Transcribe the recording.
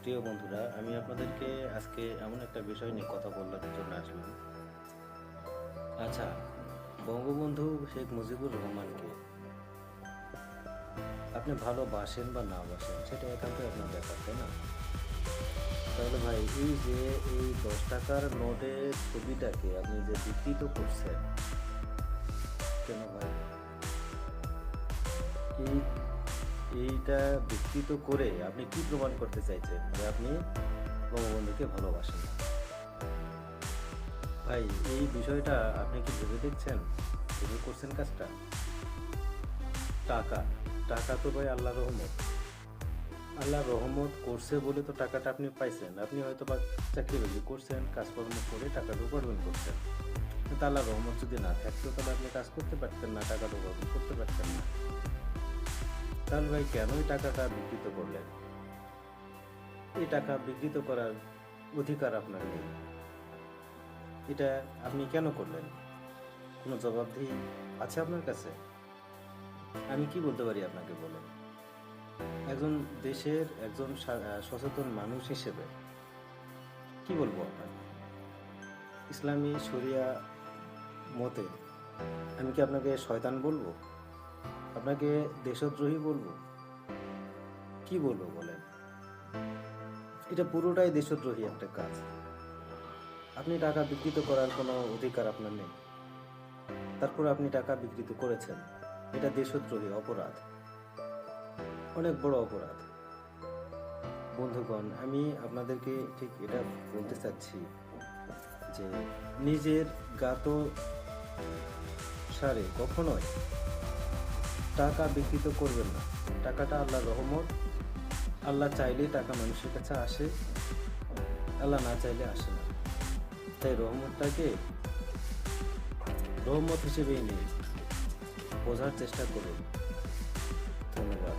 প্রিয় বন্ধুরা, আমি আপনাদেরকে আজকে এমন একটা বিষয় নিয়ে কথা বলার জন্য আসলাম। আচ্ছা, বঙ্গবন্ধু শেখ মুজিবুর রহমানকে আপনি ভালোবাসেন বা না বাসেন সেটা একান্তই আপনার ব্যাপার, তাই না? তাহলে ভাই, এই যে এই 10 টাকার নোটের ছবিটাকে আপনি যে বিকৃত করছেন, কেন ভাই? এই এইটা বিকৃত করে আপনি কি প্রমাণ করতে চাইছেন যে আপনি বঙ্গবন্ধুকে ভালোবাসেন না? ভাই, এই বিষয়টা আপনি কি ভেবে দেখছেন? ভেবে করছেন কাজটা? টাকা টাকা তো ভাই আল্লাহ রহমত। আল্লাহ রহমত করছে বলে তো টাকাটা আপনি পাইছেন। আপনি হয়তো বা চাকরি বাকরি করছেন, কাজকর্ম করে টাকাটা উপার্জন করছেন, কিন্তু আল্লাহ রহমত যদি না থাকতো তাহলে আপনি কাজ করতে পারতেন না, টাকাটা উপার্জন করতে পারতেন না। তাহলে ভাই কেন এই টাকাটা বিকৃত করলেন? এই টাকা বিকৃত করার অধিকার আপনার নেই। এটা আপনি কেন করলেন? কোনো জবাবদিহি আছে আপনার কাছে? আমি কি বলতে পারি আপনাকে, বলেন? একজন দেশের একজন সচেতন মানুষ হিসেবে কি বলবো আপনাকে? ইসলামী শরিয়া মতে আমি কি আপনাকে শয়তান বলবো? আপনাকে দেশদ্রোহী বলবো? কি বলবো বলেন? এটা পুরোটাই দেশদ্রোহী একটা কাজ। আপনি টাকা বিকৃত করার কোনো অধিকার আপনার নেই, তারপর আপনি টাকা বিকৃত করেছেন। এটা দেশদ্রোহী অপরাধ, অনেক বড় অপরাধ। বন্ধুগণ, আমি আপনাদেরকে ঠিক এটা বলতে চাচ্ছি যে নিজের গাত সারে কখনোই টাকা বিকৃত করবেন না। টাকাটা আল্লাহর রহমত। আল্লাহ চাইলে টাকা মানুষের কাছে আসে, আল্লাহ না চাইলে আসে না। তাই রহমতটাকে রহমত হিসেবেই নিয়ে বোঝার চেষ্টা করুন। ধন্যবাদ।